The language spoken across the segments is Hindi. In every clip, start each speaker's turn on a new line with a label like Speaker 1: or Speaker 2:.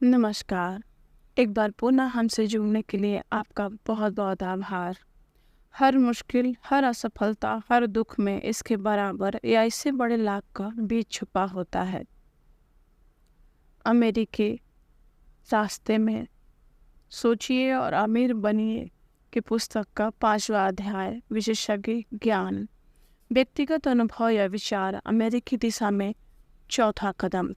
Speaker 1: नमस्कार। एक बार पुनः हमसे जुड़ने के लिए आपका बहुत बहुत आभार। हर मुश्किल, हर असफलता, हर दुख में इसके बराबर या इससे बड़े लाख का बीज छुपा होता है। अमेरिकी रास्ते में सोचिए और अमीर बनिए की पुस्तक का 5वां अध्याय विशेषज्ञ ज्ञान, व्यक्तिगत अनुभव या विचार, अमेरिकी दिशा में चौथा कदम।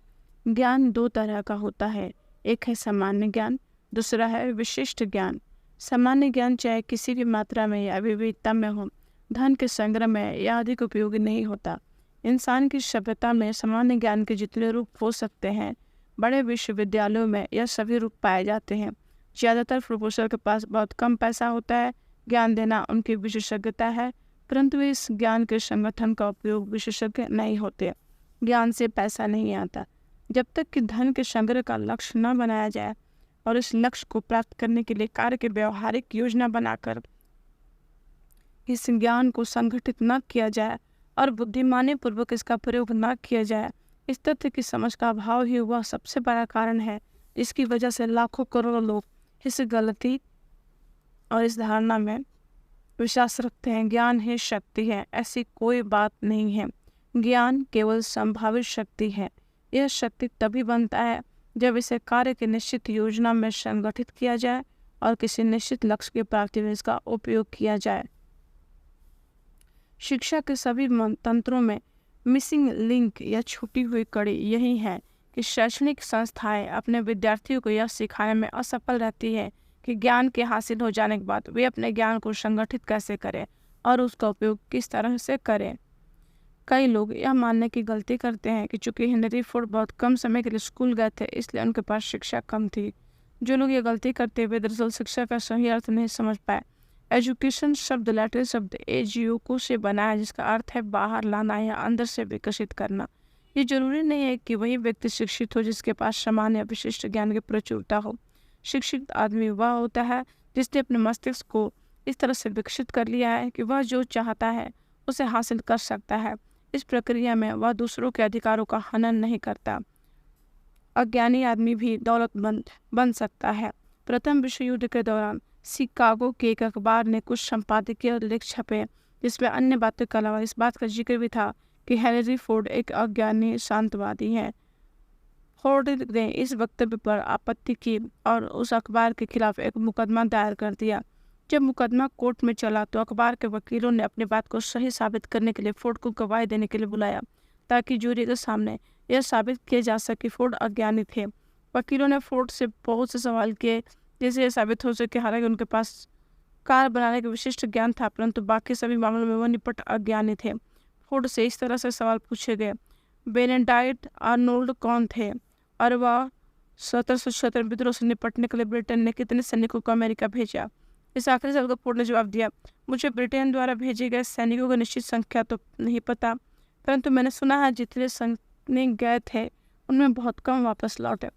Speaker 1: ज्ञान दो तरह का होता है, एक है सामान्य ज्ञान, दूसरा है विशिष्ट ज्ञान। सामान्य ज्ञान चाहे किसी भी मात्रा में या विविधता में हो, धन के संग्रह में या अधिक उपयोगी नहीं होता। इंसान की सभ्यता में सामान्य ज्ञान के जितने रूप हो सकते हैं, बड़े विश्वविद्यालयों में यह सभी रूप पाए जाते हैं। ज़्यादातर प्रोफेसर के पास बहुत कम पैसा होता है, ज्ञान देना उनकी विशेषज्ञता है, परंतु वे इस ज्ञान के संगठन का उपयोग विशेषज्ञ नहीं होते। ज्ञान से पैसा नहीं आता। जब तक कि धन के संग्रह का लक्ष्य न बनाया जाए और इस लक्ष्य को प्राप्त करने के लिए कार्य की व्यवहारिक योजना बनाकर इस ज्ञान को संगठित न किया जाए और बुद्धिमानी पूर्वक इसका प्रयोग न किया जाए, इस तथ्य की समझ का अभाव ही वह सबसे बड़ा कारण है जिसकी वजह से लाखों करोड़ों लोग इस गलती और इस धारणा में विश्वास रखते हैं। ज्ञान ही शक्ति है, ऐसी कोई बात नहीं है। ज्ञान केवल संभावित शक्ति है। यह शक्ति तभी बनता है जब इसे कार्य की निश्चित योजना में संगठित किया जाए और किसी निश्चित लक्ष्य की प्राप्ति में इसका उपयोग किया जाए। शिक्षा के सभी तंत्रों में मिसिंग लिंक या छूटी हुई कड़ी यही है कि शैक्षणिक संस्थाएं अपने विद्यार्थियों को यह सिखाने में असफल रहती है कि ज्ञान के हासिल हो जाने के बाद वे अपने ज्ञान को संगठित कैसे करें और उसका उपयोग किस तरह से करें। कई लोग यह मानने की गलती करते हैं कि चूंकि हेनरी फोर्ड बहुत कम समय के लिए स्कूल गए थे, इसलिए उनके पास शिक्षा कम थी। जो लोग ये गलती करते हुए दरअसल शिक्षा का सही अर्थ नहीं समझ पाए। एजुकेशन शब्द लैटिन शब्द एजियोको से बना है, जिसका अर्थ है बाहर लाना या अंदर से विकसित करना। ये जरूरी नहीं है कि वही व्यक्ति शिक्षित हो जिसके पास समान या विशिष्ट ज्ञान की प्रचुरता हो। शिक्षित आदमी वह होता है जिसने अपने मस्तिष्क को इस तरह से विकसित कर लिया है कि वह जो चाहता है उसे हासिल कर सकता है। इस प्रक्रिया में वह दूसरों के अधिकारों का हनन नहीं करता। अज्ञानी आदमी भी दौलतमंद बन सकता है। प्रथम विश्व युद्ध के दौरान शिकागो के एक अखबार ने कुछ संपादकीय लेख छपे जिसमें अन्य बातों के अलावा इस बात का जिक्र भी था कि हेनरी फोर्ड एक अज्ञानी शांतवादी है। फोर्ड ने इस वक्तव्य पर आपत्ति की और उस अखबार के खिलाफ एक मुकदमा दायर कर दिया। जब मुकदमा कोर्ट में चला तो अखबार के वकीलों ने अपनी बात को सही साबित करने के लिए फोर्ड को गवाही देने के लिए बुलाया ताकि जूरी के सामने यह साबित किया जा सके फोर्ड अज्ञानी थे। वकीलों ने फोर्ड से बहुत से सवाल किए जिससे यह साबित हो सके हालांकि उनके पास कार बनाने का विशिष्ट ज्ञान था, परंतु बाकी सभी मामलों में वह निपट अज्ञानी थे। फोर्ड से इस तरह से सवाल पूछे गए, बेनेडिक्ट आर्नोल्ड कौन थे और वह 1776 विद्रोह से निपटने के लिए ब्रिटेन ने कितने सैनिकों को अमेरिका भेजा। इस आखिरी सवाल को फोर्ड ने जवाब दिया, मुझे ब्रिटेन द्वारा भेजे गए सैनिकों की निश्चित संख्या तो नहीं पता, परंतु मैंने सुना है जितने सैनिक गए थे उनमें बहुत कम वापस लौटे।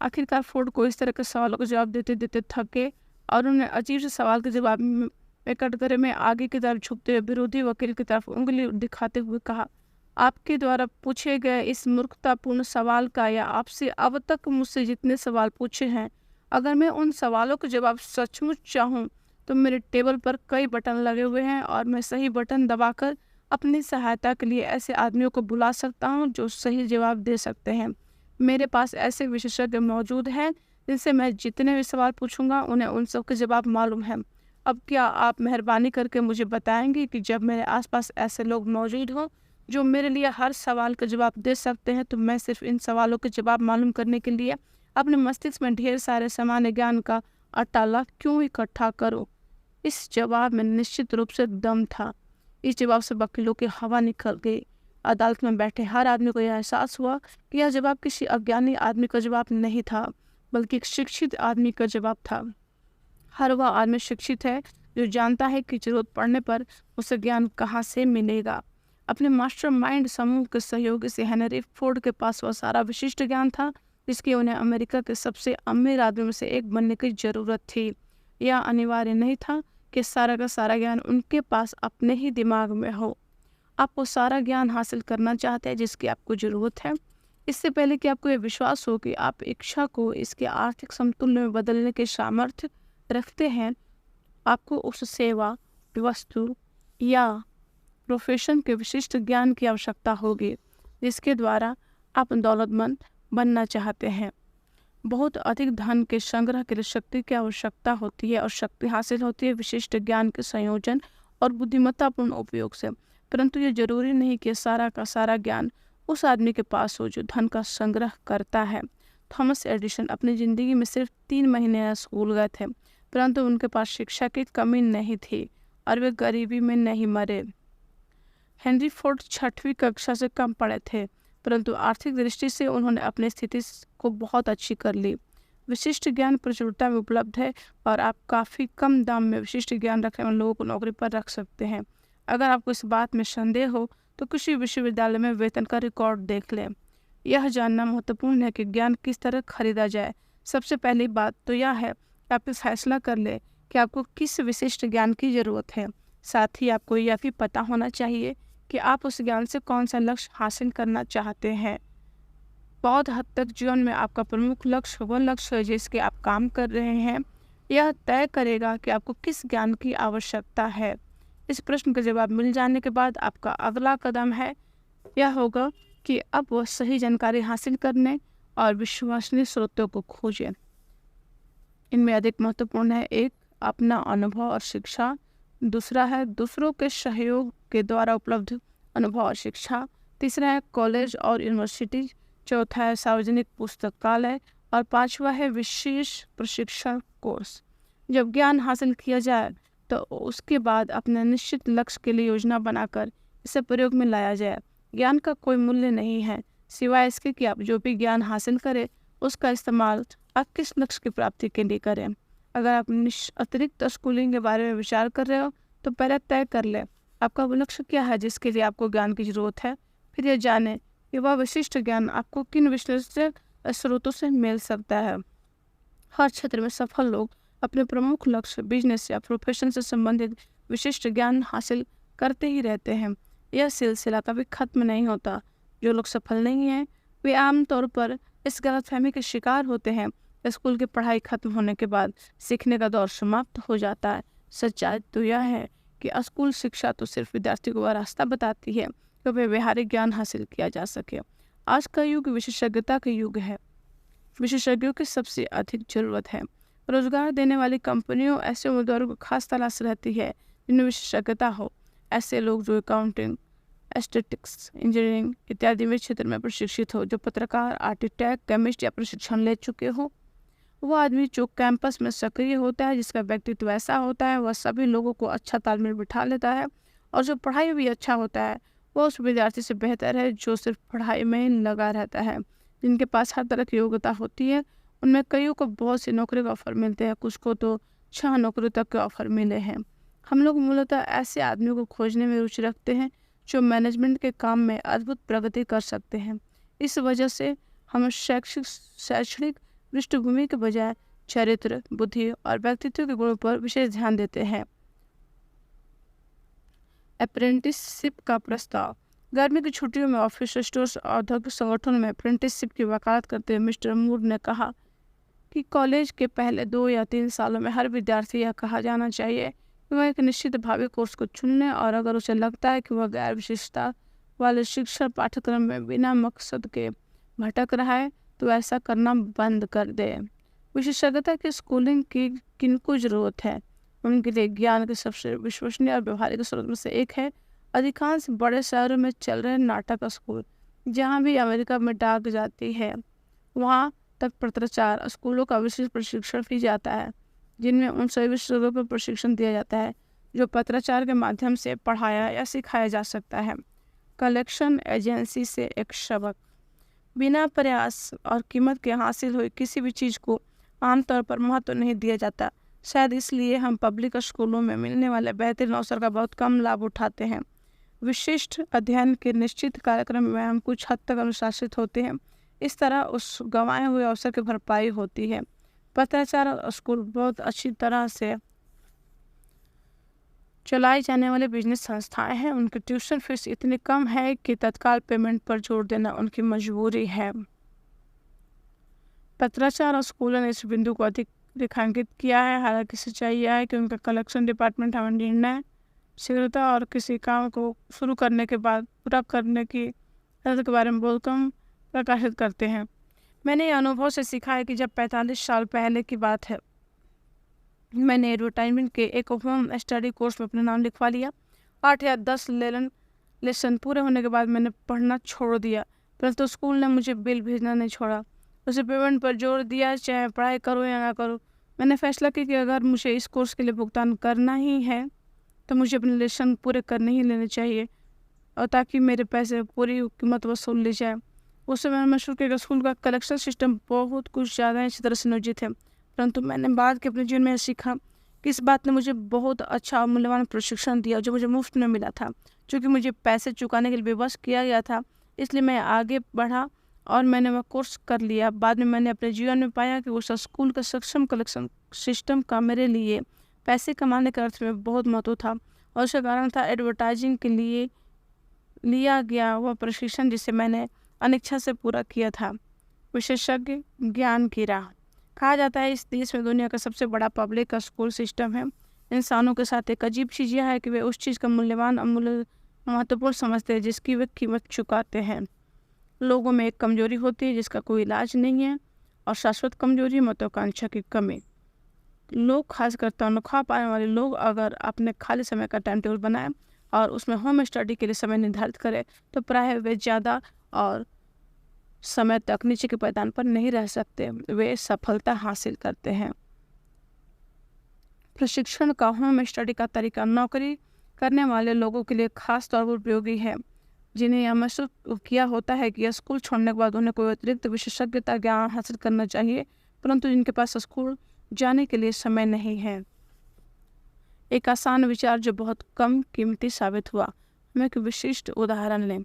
Speaker 1: आखिरकार फोर्ड को इस तरह के सवालों का जवाब देते देते थक गए और उन्हें अजीब से सवाल के जवाब में कटघरे में आगे की तरफ झुकते हुए विरोधी वकील की तरफ उंगली दिखाते हुए कहा, आपके द्वारा पूछे गए इस मूर्खतापूर्ण सवाल का या आपसे अब तक मुझसे जितने सवाल पूछे हैं, अगर मैं उन सवालों के जवाब सचमुच चाहूँ तो मेरे टेबल पर कई बटन लगे हुए हैं और मैं सही बटन दबाकर अपनी सहायता के लिए ऐसे आदमियों को बुला सकता हूँ जो सही जवाब दे सकते हैं। मेरे पास ऐसे विशेषज्ञ मौजूद हैं जिनसे मैं जितने भी सवाल पूछूंगा उन्हें उन सब के जवाब मालूम है। अब क्या आप मेहरबानी करके मुझे बताएंगे कि जब मेरे आसपास ऐसे लोग मौजूद हों जो मेरे लिए हर सवाल का जवाब दे सकते हैं, तो मैं सिर्फ इन सवालों के जवाब मालूम करने के लिए अपने मस्तिष्क में ढेर सारे सामान्य ज्ञान का अटाला क्यों इकट्ठा करूं? इस जवाब में निश्चित रूप से दम था। इस जवाब से वकीलों की हवा निकल गई। अदालत में बैठे हर आदमी को यह एहसास हुआ कि यह जवाब किसी अज्ञानी आदमी का जवाब नहीं था, बल्कि एक शिक्षित आदमी का जवाब था। हर वह आदमी शिक्षित है जो जानता है कि जरूरत पड़ने पर उसे ज्ञान कहाँ से मिलेगा। अपने मास्टरमाइंड समूह के सहयोग से हेनरी फोर्ड के पास वह सारा विशिष्ट ज्ञान था जिसकी उन्हें अमेरिका के सबसे अमीर आदमी में से एक बनने की जरूरत थी। यह अनिवार्य नहीं था कि सारा का सारा ज्ञान उनके पास अपने ही दिमाग में हो। आप वो सारा ज्ञान हासिल करना चाहते हैं जिसकी आपको ज़रूरत है। इससे पहले कि आपको ये विश्वास हो कि आप इच्छा को इसके आर्थिक समतुल्य में बदलने के सामर्थ्य रखते हैं, आपको उस सेवा, वस्तु या प्रोफेशन के विशिष्ट ज्ञान की आवश्यकता होगी जिसके द्वारा आप दौलतमंद बनना चाहते हैं। बहुत अधिक धन के संग्रह के लिए शक्ति की आवश्यकता होती है और शक्ति हासिल होती है विशिष्ट ज्ञान के संयोजन और बुद्धिमत्तापूर्ण उपयोग से। परंतु ये जरूरी नहीं कि सारा का सारा ज्ञान उस आदमी के पास हो जो धन का संग्रह करता है। थॉमस एडिसन अपनी ज़िंदगी में सिर्फ 3 महीने स्कूल गए थे, परंतु उनके पास शिक्षा की कमी नहीं थी और वे गरीबी में नहीं मरे। हेनरी फोर्ड 6वीं कक्षा से कम पढ़े थे, परंतु आर्थिक दृष्टि से उन्होंने अपनी स्थिति को बहुत अच्छी कर ली। विशिष्ट ज्ञान प्रचुरता में उपलब्ध है और आप काफ़ी कम दाम में विशिष्ट ज्ञान रखने वाले लोगों को नौकरी पर रख सकते हैं। अगर आपको इस बात में संदेह हो तो किसी विश्वविद्यालय में वेतन का रिकॉर्ड देख लें। यह जानना महत्वपूर्ण है कि ज्ञान किस तरह खरीदा जाए। सबसे पहली बात तो यह है कि आप फैसला कर लें कि आपको किस विशिष्ट ज्ञान की ज़रूरत है। साथ ही आपको यह भी पता होना चाहिए कि आप उस ज्ञान से कौन सा लक्ष्य हासिल करना चाहते हैं। बहुत हद तक जीवन में आपका प्रमुख लक्ष्य वह लक्ष्य है जिसके आप काम कर रहे हैं। यह तय करेगा कि आपको किस ज्ञान की आवश्यकता है। इस प्रश्न का जवाब मिल जाने के बाद आपका अगला कदम है यह होगा कि अब वह सही जानकारी हासिल करने और विश्वसनीय स्रोतों को खोजें। इनमें अधिक महत्वपूर्ण है 1 अपना अनुभव और शिक्षा, दूसरा है दूसरों के सहयोग के द्वारा उपलब्ध अनुभव और शिक्षा, तीसरा है कॉलेज और यूनिवर्सिटी, चौथा है सार्वजनिक पुस्तकालय और 5वां है विशेष प्रशिक्षण कोर्स। जब ज्ञान हासिल किया जाए तो उसके बाद अपने निश्चित लक्ष्य के लिए योजना बनाकर इसे प्रयोग में लाया जाए। ज्ञान का कोई मूल्य नहीं है सिवाय इसके कि आप जो भी ज्ञान हासिल करें उसका इस्तेमाल आप किस लक्ष्य की प्राप्ति के लिए करें। अगर आप अतिरिक्त स्कूलिंग के बारे में विचार कर रहे हो तो पहले तय कर लें आपका वो लक्ष्य क्या है जिसके लिए आपको ज्ञान की जरूरत है। फिर यह जानें कि वह विशिष्ट ज्ञान आपको किन विश्लेषक स्रोतों से मिल सकता है। हर क्षेत्र में सफल लोग अपने प्रमुख लक्ष्य, बिजनेस या प्रोफेशन से संबंधित विशिष्ट ज्ञान हासिल करते ही रहते हैं। यह सिलसिला कभी खत्म नहीं होता। जो लोग सफल नहीं हैं वे आमतौर पर इस गलतफहमी के शिकार होते हैं स्कूल की पढ़ाई खत्म होने के बाद सीखने का दौर समाप्त हो जाता है। सच्चाई तो यह है कि स्कूल शिक्षा तो सिर्फ विद्यार्थी को वह रास्ता बताती है कि वे व्यावहारिक ज्ञान हासिल किया जा सके। आज का युग विशेषज्ञता का युग है। विशेषज्ञों की सबसे अधिक जरूरत है। रोजगार देने वाली कंपनियों ऐसे उम्मीदवारों को खास तलाश रहती है जिनमें विशेषज्ञता हो। ऐसे लोग जो अकाउंटिंग, एस्थेटिक्स, इंजीनियरिंग इत्यादि में क्षेत्र में प्रशिक्षित हो, जो पत्रकार, आर्किटेक्ट, केमिस्ट या प्रशिक्षण ले चुके हो। वह आदमी जो कैंपस में सक्रिय होता है, जिसका व्यक्तित्व ऐसा होता है, वह सभी लोगों को अच्छा तालमेल बिठा लेता है और जो पढ़ाई भी अच्छा होता है वह उस विद्यार्थी से बेहतर है जो सिर्फ पढ़ाई में लगा रहता है। जिनके पास हर तरह की योग्यता होती है उनमें कईयों को बहुत सी नौकरी के ऑफर मिलते हैं, कुछ को तो 6 नौकरी तक के ऑफर मिले हैं। हम लोग मूलतः ऐसे आदमियों को खोजने में रुचि रखते हैं जो मैनेजमेंट के काम में अद्भुत प्रगति कर सकते हैं। इस वजह से हम शैक्षणिक पृष्ठभूमि के बजाय चरित्र, बुद्धि और व्यक्तित्व के गुणों पर विशेष ध्यान देते हैं। अप्रेंटिसशिप का प्रस्ताव। गर्मी की छुट्टियों में ऑफिस, स्टोर्स और औद्योगिक संगठनों में अप्रेंटिसशिप की वकालत करते हुए मिस्टर मूर ने कहा कि कॉलेज के पहले 2 या 3 सालों में हर विद्यार्थी यह कहा जाना चाहिए कि वह एक निश्चित भावी कोर्स को चुन लें और अगर उसे लगता है कि वह गैर विशेषता वाले शिक्षण पाठ्यक्रम में बिना मकसद के भटक रहा है तो ऐसा करना बंद कर दे। विशेषज्ञता की स्कूलिंग की किनको जरूरत है? उनके लिए ज्ञान के सबसे विश्वसनीय और व्यवहारिक स्रोत में से एक है अधिकांश बड़े शहरों में चल रहे नाटक स्कूल। जहाँ भी अमेरिका में डाक जाती है वहाँ तक पत्राचार स्कूलों का विशेष प्रशिक्षण भी जाता है, जिनमें उन सभी विषयों पर प्रशिक्षण दिया जाता है जो पत्राचार के माध्यम से पढ़ाया या सिखाया जा सकता है। कलेक्शन एजेंसी से एक सबक। बिना प्रयास और कीमत के हासिल हुई किसी भी चीज़ को आमतौर पर महत्व नहीं दिया जाता। शायद इसलिए हम पब्लिक स्कूलों में मिलने वाले बेहतरीन अवसर का बहुत कम लाभ उठाते हैं। विशिष्ट अध्ययन के निश्चित कार्यक्रम में हम कुछ हद तक अनुशासित होते हैं। इस तरह उस गंवाए हुए अवसर की भरपाई होती है। पत्राचार स्कूल बहुत अच्छी तरह से चलाई जाने वाले बिजनेस संस्थाएं हैं, उनकी ट्यूशन फीस इतनी कम है कि तत्काल पेमेंट पर जोर देना उनकी मजबूरी है। पत्राचार और स्कूलों ने इस बिंदु को अधिक रेखांकित किया है। हालांकि सच्चाई यह है कि उनका कलेक्शन डिपार्टमेंट हमें निर्णय शीघ्रता और किसी काम को शुरू करने के बाद पूरा करने की आदत के बारे में बहुत कम प्रकाशित करते हैं। मैंने यह अनुभव से सीखा है कि जब 45 साल पहले की बात है, मैंने एडवर्टाइजमेंट के एक होम स्टडी कोर्स में अपना नाम लिखवा लिया। 8 या 10 लेसन पूरे होने के बाद मैंने पढ़ना छोड़ दिया, परंतु स्कूल ने मुझे बिल भेजना नहीं छोड़ा। उसे पेमेंट पर जोर दिया, चाहे पढ़ाई करो या ना करो। मैंने फैसला किया कि अगर मुझे इस कोर्स के लिए भुगतान करना ही है तो मुझे अपने लेसन पूरे करने ही लेने चाहिए, और ताकि मेरे पैसे पूरी कीमत वसूल ली जाए। उस समय मैं शुरू किया स्कूल का कलेक्शन सिस्टम बहुत कुछ ज़्यादा अच्छी तरह से नियोजित है, परंतु मैंने बाद के अपने जीवन में सीखा कि इस बात ने मुझे बहुत अच्छा और मूल्यवान प्रशिक्षण दिया जो मुझे मुफ्त में मिला था। चूँकि मुझे पैसे चुकाने के लिए विवश किया गया था, इसलिए मैं आगे बढ़ा और मैंने वह कोर्स कर लिया। बाद में मैंने अपने जीवन में पाया कि उस स्कूल का सक्षम कलेक्शन सिस्टम का मेरे लिए पैसे कमाने के अर्थ में बहुत महत्व था, और उसका कारण था एडवर्टाइजिंग के लिए लिया गया वह प्रशिक्षण जिसे मैंने अनिच्छा से पूरा किया था। विशेषज्ञ ज्ञान की राह। कहा जाता है इस देश में दुनिया का सबसे बड़ा पब्लिक का स्कूल सिस्टम है। इंसानों के साथ एक अजीब चीज़ यह है कि वे उस चीज़ का मूल्यवान और महत्वपूर्ण समझते हैं जिसकी वे कीमत चुकाते हैं। लोगों में एक कमजोरी होती है जिसका कोई इलाज नहीं है, और शाश्वत कमजोरी महत्वाकांक्षा की कमी। लोग, खासकर तनख्वाह पाने वाले लोग, अगर अपने खाली समय का टाइम टेबल बनाएं और उसमें होम स्टडी के लिए समय निर्धारित करें तो प्रायः वे ज़्यादा और समय तक नीचे के पायदान पर नहीं रह सकते, वे सफलता हासिल करते हैं। प्रशिक्षण का होम स्टडी का तरीका नौकरी करने वाले लोगों के लिए खास तौर पर उपयोगी है, जिन्हें यह महसूस किया होता है कि स्कूल छोड़ने के बाद उन्हें कोई अतिरिक्त विशेषज्ञता ज्ञान हासिल करना चाहिए, परंतु जिनके पास स्कूल जाने के लिए समय नहीं है। एक आसान विचार जो बहुत कम कीमती साबित हुआ। हम एक विशिष्ट उदाहरण लें।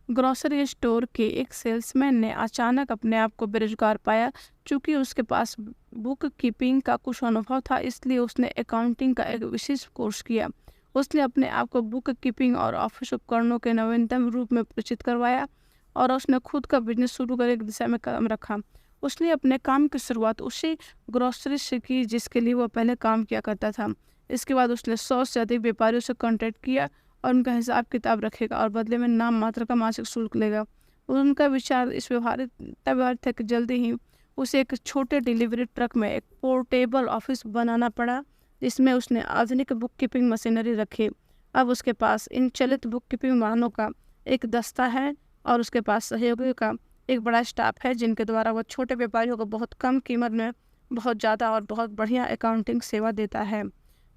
Speaker 1: ग्रोसरी स्टोर के एक सेल्समैन ने अचानक अपने आप को बेरोजगार पाया। चूँकि उसके पास बुक कीपिंग का कुछ अनुभव था, इसलिए उसने अकाउंटिंग का एक विशेष कोर्स किया। उसने अपने आप को बुक कीपिंग और ऑफिस उपकरणों के नवीनतम रूप में परिचित करवाया, और उसने खुद का बिजनेस शुरू करने की दिशा में कदम रखा। उसने अपने काम की शुरुआत उसी ग्रोसरी से की जिसके लिए वह पहले काम किया करता था। इसके बाद उसने 100 से अधिक व्यापारियों से कॉन्टैक्ट किया और उनका हिसाब किताब रखेगा और बदले में नाम मात्र का मासिक शुल्क लेगा। उनका विचार इस व्यवहारिक था कि जल्दी ही उसे एक छोटे डिलीवरी ट्रक में एक पोर्टेबल ऑफिस बनाना पड़ा, जिसमें उसने आधुनिक बुक कीपिंग मशीनरी रखी। अब उसके पास इन चलित बुक कीपिंग वाहनों का एक दस्ता है और उसके पास सहयोगियों का एक बड़ा स्टाफ है, जिनके द्वारा वह छोटे व्यापारियों को बहुत कम कीमत में बहुत ज़्यादा और बहुत बढ़िया अकाउंटिंग सेवा देता है।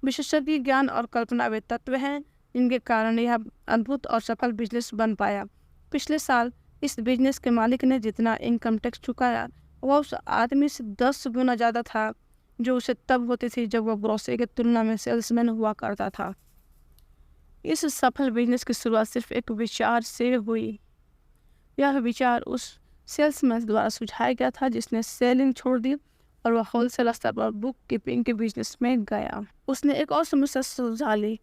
Speaker 1: विशेषज्ञ ज्ञान और कल्पना वे तत्व हैं जिनके कारण यह अद्भुत और सफल बिजनेस बन पाया। पिछले साल इस बिजनेस के मालिक ने जितना इनकम टैक्स चुकाया वह उस आदमी से 10 गुना ज़्यादा था जो उसे तब होती थी जब वह ग्रोसरी की तुलना में सेल्समैन हुआ करता था। इस सफल बिजनेस की शुरुआत सिर्फ एक विचार से हुई। यह विचार उस सेल्समैन द्वारा सुझाया गया था जिसने सेलिंग छोड़ दी और वह होलसेल स्तर पर बुक कीपिंग के बिजनेस में गया। उसने एक और समस्या सुलझा ली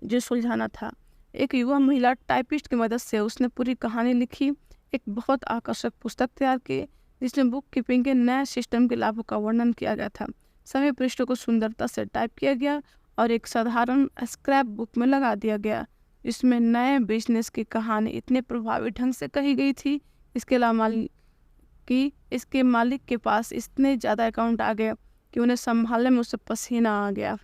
Speaker 1: जो सुलझाना था। एक युवा महिला टाइपिस्ट की मदद से उसने पूरी कहानी लिखी, एक बहुत आकर्षक पुस्तक तैयार की जिसमें बुक कीपिंग के नए सिस्टम के लाभों का वर्णन किया गया था। सभी पृष्ठों को सुंदरता से टाइप किया गया और एक साधारण स्क्रैप बुक में लगा दिया गया। इसमें नए बिजनेस की कहानी इतने प्रभावी ढंग से कही गई थी इसके मालिक के पास इतने ज़्यादा अकाउंट आ गए कि उन्हें संभालने में उसे पसीना आ गया।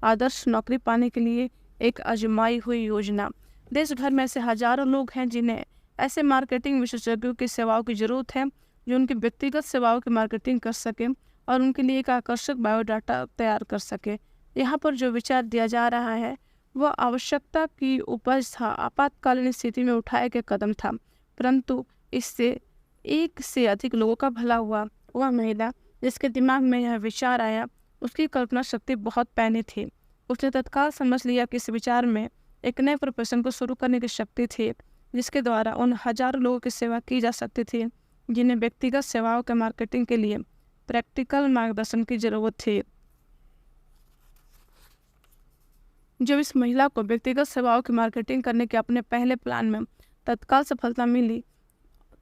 Speaker 1: आदर्श नौकरी पाने के लिए एक आजमाई हुई योजना। देश भर में ऐसे हजारों लोग हैं जिन्हें ऐसे मार्केटिंग विशेषज्ञों की सेवाओं की जरूरत है जो उनकी व्यक्तिगत सेवाओं की मार्केटिंग कर सके और उनके लिए एक आकर्षक बायोडाटा तैयार कर सके। यहाँ पर जो विचार दिया जा रहा है वह आवश्यकता की उपज था, आपातकालीन स्थिति में उठाया गया कदम था, परंतु इससे एक से अधिक लोगों का भला हुआ। वह महिला जिसके दिमाग में यह विचार आया उसकी कल्पना शक्ति बहुत पैनी थी। उसने तत्काल समझ लिया कि इस विचार में एक नए प्रोफेशन को शुरू करने की शक्ति थी जिसके द्वारा उन हजारों लोगों की सेवा की जा सकती थी जिन्हें व्यक्तिगत सेवाओं के मार्केटिंग के लिए प्रैक्टिकल मार्गदर्शन की जरूरत थी। जब इस महिला को व्यक्तिगत सेवाओं की मार्केटिंग करने के अपने पहले प्लान में तत्काल सफलता मिली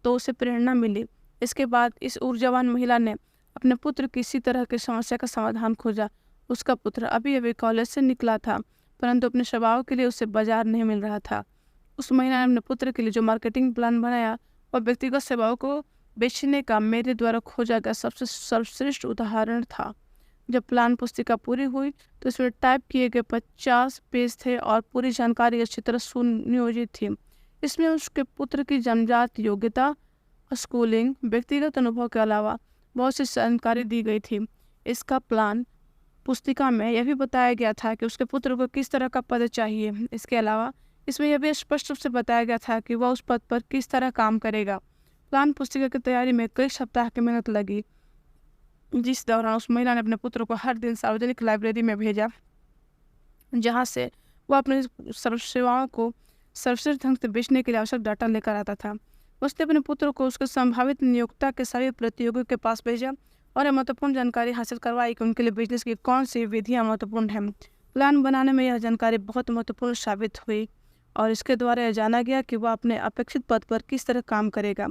Speaker 1: तो उसे प्रेरणा मिली। इसके बाद इस ऊर्जावान महिला ने अपने पुत्र की इसी तरह की समस्या का समाधान खोजा। उसका पुत्र अभी अभी कॉलेज से निकला था, परंतु अपने स्वभाव के लिए उसे बाजार नहीं मिल रहा था। उस महिला ने अपने पुत्र के लिए जो मार्केटिंग प्लान बनाया वह व्यक्तिगत सेवाओं को बेचने का मेरे द्वारा खोजा गया सबसे सर्वश्रेष्ठ उदाहरण था। जब प्लान पुस्तिका पूरी हुई तो इसमें टाइप किए गए 50 पेज थे और पूरी जानकारी अच्छी तरह सुनियोजित थी। इसमें उसके पुत्र की जन्मजात योग्यता, स्कूलिंग, व्यक्तिगत अनुभव के अलावा बहुत सी जानकारी दी गई थी। इसका प्लान पुस्तिका में यह भी बताया गया था कि उसके पुत्र को किस तरह का पद चाहिए। इसके अलावा इसमें यह भी स्पष्ट रूप से बताया गया था कि वह उस पद पर किस तरह काम करेगा। प्लान पुस्तिका की तैयारी में कई सप्ताह की मेहनत लगी, जिस दौरान उस महिला ने अपने पुत्र को हर दिन सार्वजनिक लाइब्रेरी में भेजा, जहां से वह अपनी सेवाओं को सर्वश्रेष्ठ ढंग से बेचने के लिए आवश्यक डाटा लेकर आता था। उसने अपने पुत्र को उसके संभावित नियोक्ता के सभी प्रतियोगियों के पास भेजा और यह महत्वपूर्ण जानकारी हासिल करवाई कि उनके लिए बिजनेस की कौन सी विधियाँ महत्वपूर्ण हैं। प्लान बनाने में यह जानकारी बहुत महत्वपूर्ण साबित हुई और इसके द्वारा यह जाना गया कि वह अपने अपेक्षित पद पर किस तरह काम करेगा।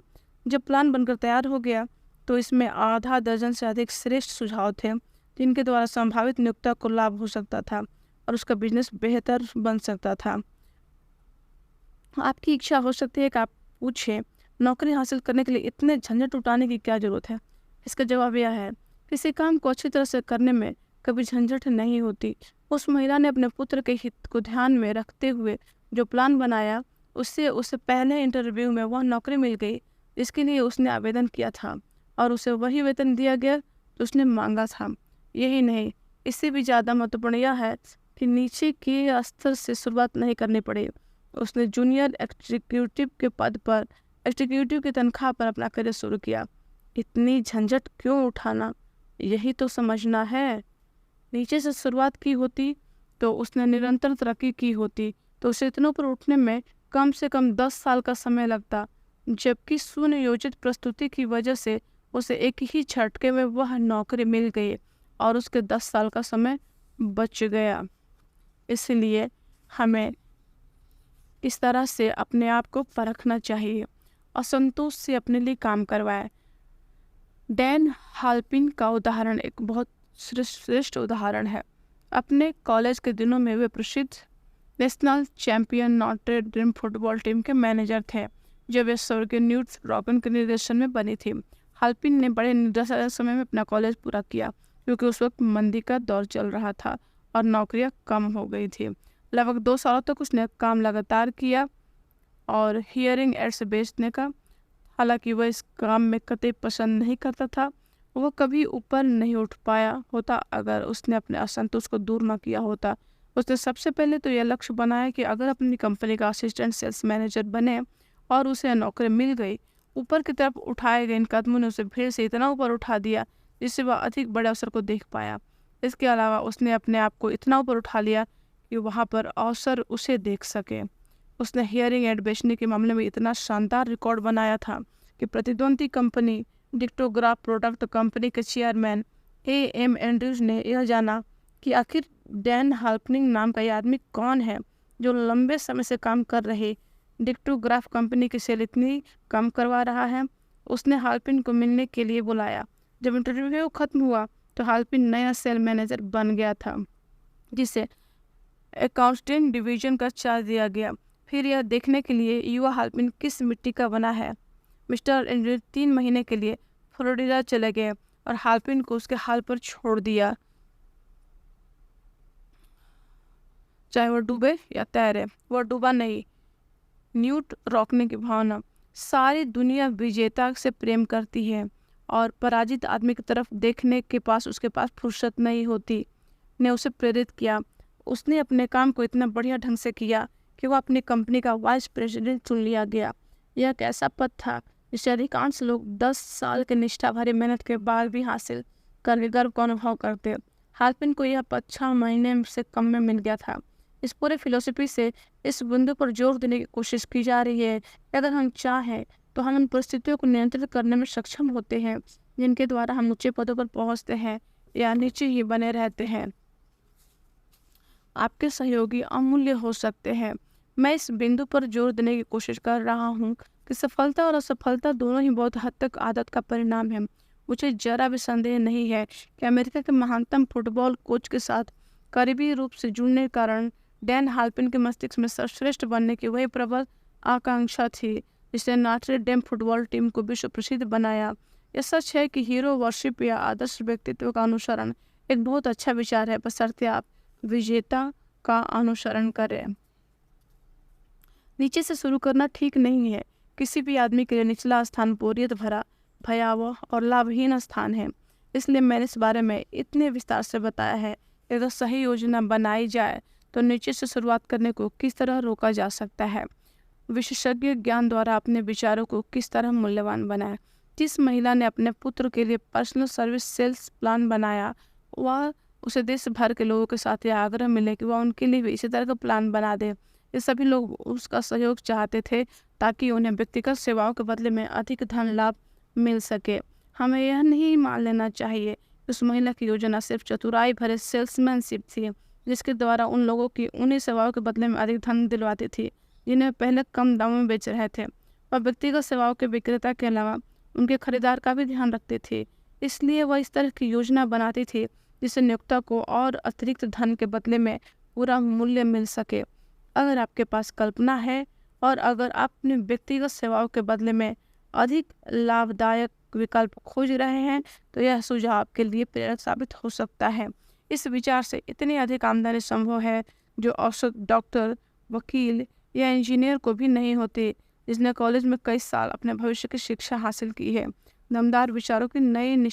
Speaker 1: जब प्लान बनकर तैयार हो गया तो इसमें आधा दर्जन से अधिक श्रेष्ठ सुझाव थे, जिनके द्वारा संभावित नियोक्ता को लाभ हो सकता था और उसका बिजनेस बेहतर बन सकता था। आपकी इच्छा हो सकती है कि आप पूछें, नौकरी हासिल करने के लिए इतने झंझट उठाने की क्या जरूरत है? इसका जवाब यह है, किसी काम को अच्छी तरह से करने में कभी झंझट नहीं होती। उस महिला ने अपने पुत्र के हित को ध्यान में रखते हुए जो प्लान बनाया, उससे उसे पहले इंटरव्यू में वह नौकरी मिल गई जिसके लिए उसने आवेदन किया था और उसे वही वेतन दिया गया तो उसने मांगा था। यही नहीं, इससे भी ज़्यादा महत्वपूर्ण यह है कि नीचे के स्तर से शुरुआत नहीं करनी पड़ी। उसने जूनियर एग्जीक्यूटिव के पद पर एग्जीक्यूटिव की तनख्वाह पर अपना करियर शुरू किया। इतनी झंझट क्यों उठाना, यही तो समझना है। नीचे से शुरुआत की होती तो उसने निरंतर तरक्की की होती तो उसे इतनों पर उठने में कम से कम 10 साल का समय लगता, जबकि सुनियोजित प्रस्तुति की वजह से उसे एक ही झटके में वह नौकरी मिल गई और उसके 10 साल का समय बच गया। इसलिए हमें इस तरह से अपने आप को परखना चाहिए, असंतोष से अपने लिए काम करवाएं। डैन हाल्पिन का उदाहरण एक बहुत श्रेष्ठ उदाहरण है। अपने कॉलेज के दिनों में वे प्रसिद्ध national champion Notre Dame football team के मैनेजर थे, जो वे स्वर्गीय न्यूट रॉबिन के निर्देशन में बनी थी। हाल्पिन ने बड़े निराशा समय में अपना कॉलेज पूरा किया, क्योंकि उस वक्त मंदी का दौर चल रहा था और नौकरियां कम हो गई थी। लगभग 2 सालों तक उसने काम लगातार किया और हियरिंग एड्स बेचने का, हालांकि वह इस काम में कतई पसंद नहीं करता था। वह कभी ऊपर नहीं उठ पाया होता अगर उसने अपने असंतोष को दूर न किया होता। उसने सबसे पहले तो यह लक्ष्य बनाया कि अगर अपनी कंपनी का असिस्टेंट सेल्स मैनेजर बने और उसे नौकरी मिल गई, ऊपर की तरफ उठाए गए इन कदमों ने उसे भीड़ से इतना ऊपर उठा दिया जिससे वह अधिक बड़े अवसर को देख पाया। इसके अलावा उसने अपने आप को इतना ऊपर उठा लिया कि वहाँ पर अवसर उसे देख सके। उसने हियरिंग एड बेचने के मामले में इतना शानदार रिकॉर्ड बनाया था कि प्रतिद्वंदी कंपनी डिक्टोग्राफ प्रोडक्ट कंपनी के चेयरमैन A.M. एंड्रूज ने यह जाना कि आखिर डैन हाल्पिन नाम का यह आदमी कौन है जो लंबे समय से काम कर रहे डिक्टोग्राफ कंपनी की सेल इतनी कम करवा रहा है। उसने हाल्पिन को मिलने के लिए बुलाया। जब इंटरव्यू खत्म हुआ तो हाल्पिन नया सेल मैनेजर बन गया था, जिसे अकाउंटिंग डिवीजन का चार्ज दिया गया। फिर यह देखने के लिए युवा हाल्पिन किस मिट्टी का बना है, मिस्टर एंड्रू 3 महीने के लिए फ्लोरिडा चले गए और हाल्पिन को उसके हाल पर छोड़ दिया, चाहे वह डूबे या तैरे। वह डूबा नहीं। न्यूट रोकने की भावना। सारी दुनिया विजेता से प्रेम करती है और पराजित आदमी की तरफ देखने के पास उसके पास फुर्सत नहीं होती, ने उसे प्रेरित किया। उसने अपने काम को इतना बढ़िया ढंग से किया कि वह अपनी कंपनी का वाइस प्रेसिडेंट चुन लिया गया। यह एक ऐसा पद था जिसे अधिकांश लोग 10 साल के निष्ठा भरी मेहनत के बाद भी हासिल करके गर्व का अनुभव करते। हाल्पिन को यह पद 6 महीने से कम में मिल गया था। इस पूरे फिलोसफी से इस बिंदु पर जोर देने की कोशिश की जा रही है कि अगर हम चाहें तो हम उन परिस्थितियों को नियंत्रित करने में सक्षम होते हैं जिनके द्वारा हम ऊंचे पदों पर पहुंचते हैं या नीचे ही बने रहते हैं। आपके सहयोगी अमूल्य हो सकते हैं। मैं इस बिंदु पर जोर देने की कोशिश कर रहा हूँ कि सफलता और असफलता दोनों ही बहुत हद तक आदत का परिणाम है। मुझे जरा भी संदेह नहीं है कि अमेरिका के महानतम फुटबॉल कोच के साथ करीबी रूप से जुड़ने के कारण डैन हाल्पिन के मस्तिष्क में सर्वश्रेष्ठ बनने की वही प्रबल आकांक्षा थी जिसने नॉट्रे डेम फुटबॉल टीम को विश्व प्रसिद्ध बनाया। यह सच है कि हीरो वर्शिप या आदर्श व्यक्तित्व का अनुसरण एक बहुत अच्छा विचार है, बशर्ते आप विजेता का अनुसरण करें। नीचे से शुरू करना ठीक नहीं है। किसी भी आदमी के लिए निचला स्थान बोरियत भरा, भयावह और लाभहीन स्थान है। इसलिए मैंने इस बारे में इतने विस्तार से बताया है कि अगर सही योजना बनाई जाए तो नीचे से शुरुआत करने को किस तरह रोका जा सकता है। विशेषज्ञ ज्ञान द्वारा अपने विचारों को किस तरह मूल्यवान बनाए। जिस महिला ने अपने पुत्र के लिए पर्सनल सर्विस सेल्स प्लान बनाया, वह उसे देश भर के लोगों के साथ यह आग्रह मिले कि वह उनके लिए भी इसी तरह का प्लान बना दे। ये सभी लोग उसका सहयोग चाहते थे ताकि उन्हें व्यक्तिगत सेवाओं के बदले में अधिक धन लाभ मिल सके। हमें यह नहीं मान लेना चाहिए कि उस महिला की योजना सिर्फ चतुराई भरे सेल्समैनशिप थी, जिसके द्वारा उन लोगों की उन्हीं सेवाओं के बदले में अधिक धन दिलवाती थी जिन्हें पहले कम दामों में बेच रहे थे। वह व्यक्तिगत सेवाओं के विक्रेता के अलावा उनके खरीदार का भी ध्यान रखते थे। इसलिए वह इस तरह की योजना बनाती थी जिससे नियोक्ता को और अतिरिक्त धन के बदले में पूरा मूल्य मिल सके। अगर आपके पास कल्पना है और अगर आप अपनी व्यक्तिगत सेवाओं के बदले में अधिक लाभदायक विकल्प खोज रहे हैं तो यह सुझाव आपके लिए प्रेरक साबित हो सकता है। इस विचार से इतनी अधिक आमदनी संभव है जो औसत डॉक्टर, वकील या इंजीनियर को भी नहीं होती जिसने कॉलेज में कई साल अपने भविष्य की शिक्षा हासिल की है। दमदार विचारों की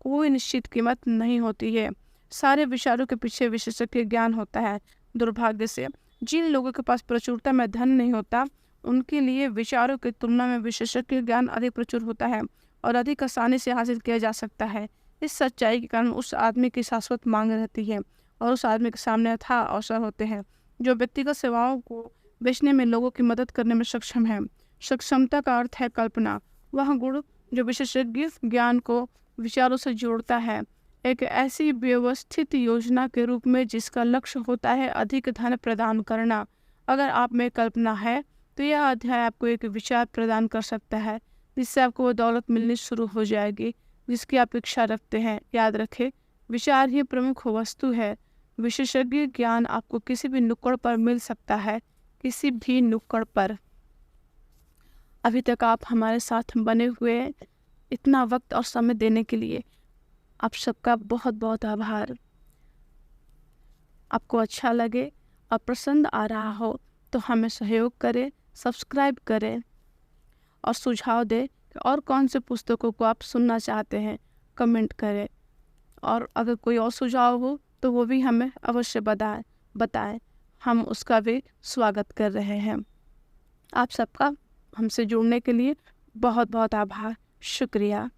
Speaker 1: कोई निश्चित कीमत नहीं होती है। सारे विचारों के पीछे विशेषज्ञ ज्ञान होता है। दुर्भाग्य से जिन लोगों के पास प्रचुरता में धन नहीं होता उनके लिए विचारों की तुलना में विशेषज्ञ ज्ञान अधिक प्रचुर होता है और अधिक आसानी से हासिल किया जा सकता है। इस सच्चाई के कारण उस आदमी की शाश्वत मांग रहती है और उस आदमी के सामने अथाह अवसर होते हैं जो व्यक्तिगत सेवाओं को बेचने में लोगों की मदद करने में सक्षम है। सक्षमता का अर्थ है कल्पना, वह गुण जो विशेषज्ञ ज्ञान को विचारों से जोड़ता है एक ऐसी व्यवस्थित योजना के रूप में जिसका लक्ष्य होता है अधिक धन प्रदान करना। अगर आप में कल्पना है तो यह अध्याय आपको एक विचार प्रदान कर सकता है जिससे आपको वो दौलत मिलनी शुरू हो जाएगी जिसकी आप इच्छा रखते हैं। याद रखें, विचार ही प्रमुख वस्तु है। विशेषज्ञ ज्ञान आपको किसी भी नुक्कड़ पर मिल सकता है, किसी भी नुक्कड़ पर। अभी तक आप हमारे साथ बने हुए इतना वक्त और समय देने के लिए आप सबका बहुत बहुत आभार। आपको अच्छा लगे और पसंद आ रहा हो तो हमें सहयोग करें, सब्सक्राइब करें और सुझाव दें कि और कौन से पुस्तकों को आप सुनना चाहते हैं, कमेंट करें। और अगर कोई और सुझाव हो तो वो भी हमें अवश्य बताएं। हम उसका भी स्वागत कर रहे हैं। आप सबका हमसे जुड़ने के लिए बहुत बहुत आभार, शुक्रिया।